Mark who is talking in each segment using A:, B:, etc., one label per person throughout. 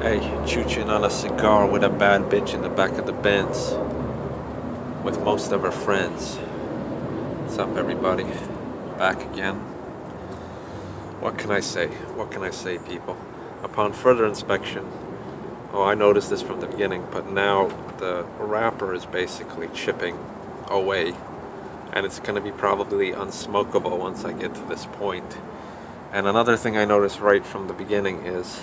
A: Hey, chooching on a cigar with a bad bitch in the back of the Benz with most of her friends. What's up, everybody? Back again. What can I say? What can I say, people? Upon further inspection, I noticed this from the beginning, but now the wrapper is basically chipping away, and it's going to be probably unsmokable once I get to this point. And another thing I noticed right from the beginning is,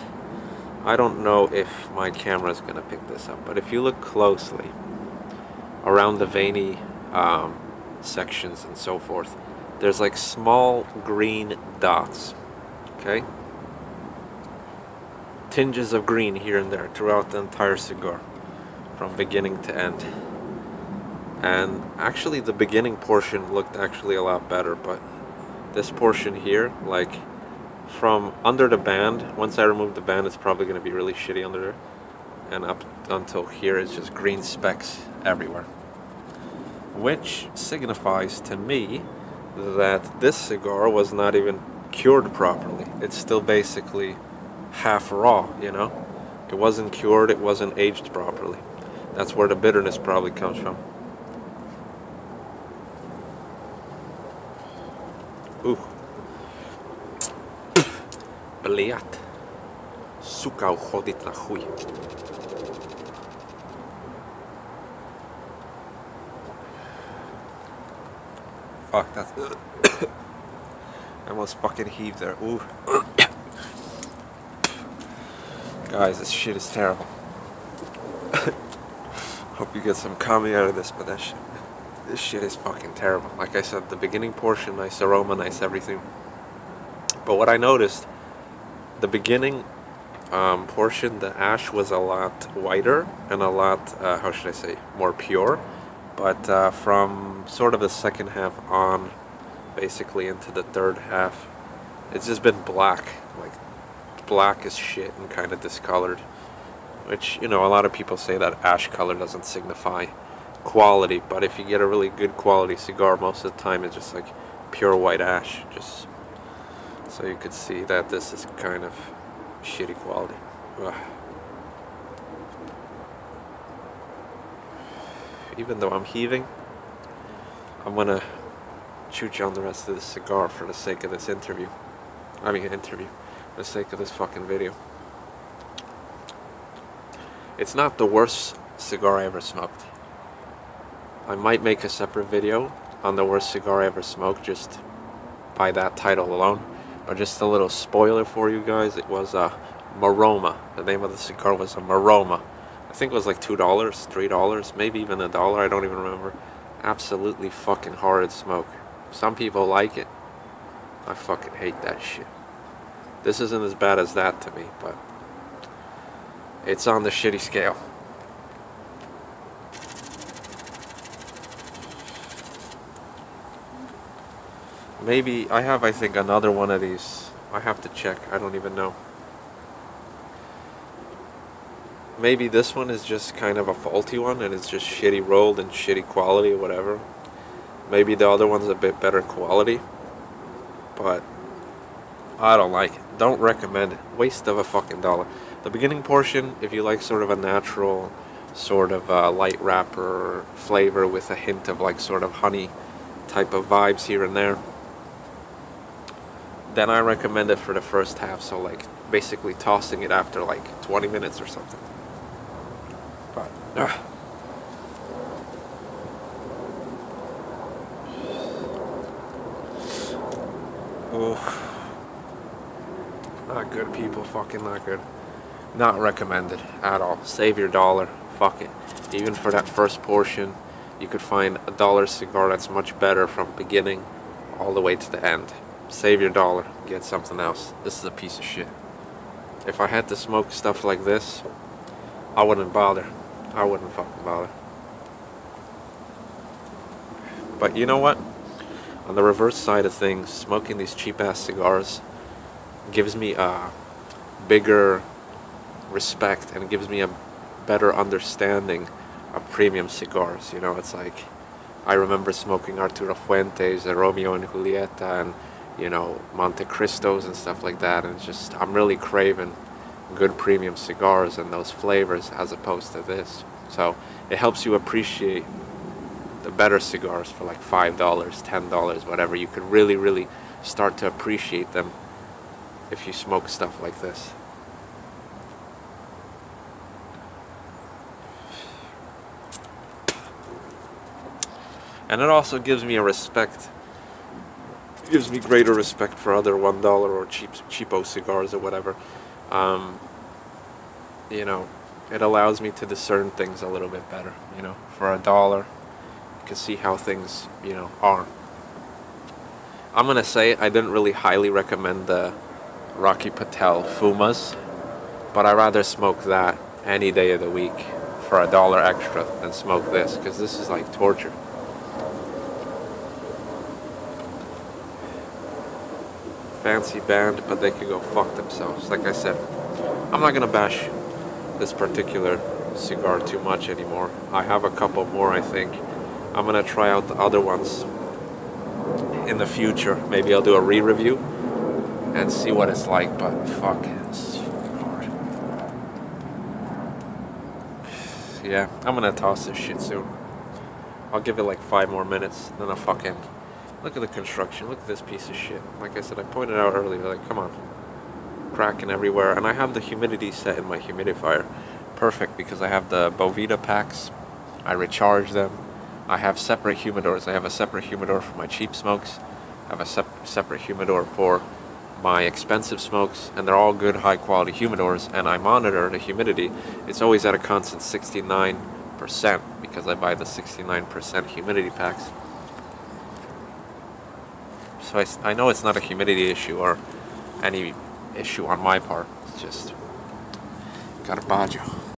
A: I don't know if my camera is going to pick this up, but if you look closely around the veiny sections and so forth, there's like small green dots, okay? Tinges of green here and there throughout the entire cigar, from beginning to end. And actually the beginning portion looked actually a lot better, but this portion here, like from under the band, once I remove the band, it's probably going to be really shitty under there, and up until here it's just green specks everywhere, which signifies to me that this cigar was not even cured properly. It's still basically half raw, you know? It wasn't cured, it wasn't aged properly. That's where the bitterness probably comes from. Ooh. Bliat. Suka uchodit na chuj. Fuck, that's... I almost fucking heaved there. Ooh. Guys, this shit is terrible. Hope you get some comedy out of this, but this shit is fucking terrible. Like I said, the beginning portion, nice aroma, nice everything. But what I noticed, the beginning portion, the ash was a lot whiter and a lot, how should I say, more pure. But from sort of the second half on, basically into the third half, it's just been black, like black as shit and kind of discolored. Which, you know, a lot of people say that ash color doesn't signify quality, but if you get a really good quality cigar, most of the time it's just like pure white ash. Just so you could see that this is kind of shitty quality. Ugh. Even though I'm heaving, I'm gonna chooch on the rest of this cigar for the sake of this interview. For the sake of this fucking video. It's not the worst cigar I ever smoked. I might make a separate video on the worst cigar I ever smoked, just by that title alone. But just a little spoiler for you guys, it was a Maroma. The name of the cigar was a Maroma. I think it was like $2, $3, maybe even $1, I don't even remember. Absolutely fucking horrid smoke. Some people like it. I fucking hate that shit. This isn't as bad as that to me, but it's on the shitty scale. Maybe I have, I think, another one of these. I have to check. I don't even know. Maybe this one is just kind of a faulty one and it's just shitty rolled and shitty quality or whatever. Maybe the other one's a bit better quality, but I don't like it. Don't recommend it. Waste of a fucking dollar. The beginning portion, if you like sort of a natural sort of light wrapper flavor with a hint of like sort of honey type of vibes here and there, then I recommend it for the first half. So like basically tossing it after like 20 minutes or something. But oh, not good, people. Fucking not good. Not recommended at all. Save your dollar. Fuck it. Even for that first portion, you could find $1 cigar that's much better from beginning all the way to the end. Save your dollar. Get something else. This is a piece of shit. If I had to smoke stuff like this, I wouldn't bother. I wouldn't fucking bother. But you know what? On the reverse side of things, smoking these cheap-ass cigars gives me a bigger respect and gives me a better understanding of premium cigars. You know, it's like, I remember smoking Arturo Fuentes and Romeo and Julieta and, you know, Monte Cristos and stuff like that, and it's just, I'm really craving good premium cigars and those flavors as opposed to this. So it helps you appreciate the better cigars for like $5, $10, whatever. You could really start to appreciate them if you smoke stuff like this. And it also gives me a respect. It gives me greater respect for other $1 or cheapo cigars or whatever. You know, it allows me to discern things a little bit better. You know, for $1, you can see how things, you know, are. I'm gonna say I didn't really highly recommend the Rocky Patel Fumas, but I'd rather smoke that any day of the week for $1 extra than smoke this, because this is like torture. Fancy band, but they could go fuck themselves. Like I said, I'm not gonna bash this particular cigar too much anymore. I have a couple more, I think. I'm gonna try out the other ones in the future. Maybe I'll do a re-review and see what it's like, but fuck, it's hard. Yeah, I'm gonna toss this shit soon. I'll give it like 5 more minutes, then I'll fucking... Look at the construction, look at this piece of shit. Like I said, I pointed out earlier, like, come on. Cracking everywhere, and I have the humidity set in my humidifier. Perfect, because I have the Bovita packs. I recharge them. I have separate humidors. I have a separate humidor for my cheap smokes. I have a separate humidor for my expensive smokes, and they're all good, high quality humidors, and I monitor the humidity. It's always at a constant 69%, because I buy the 69% humidity packs. So I know it's not a humidity issue or any issue on my part. It's just garbaggio.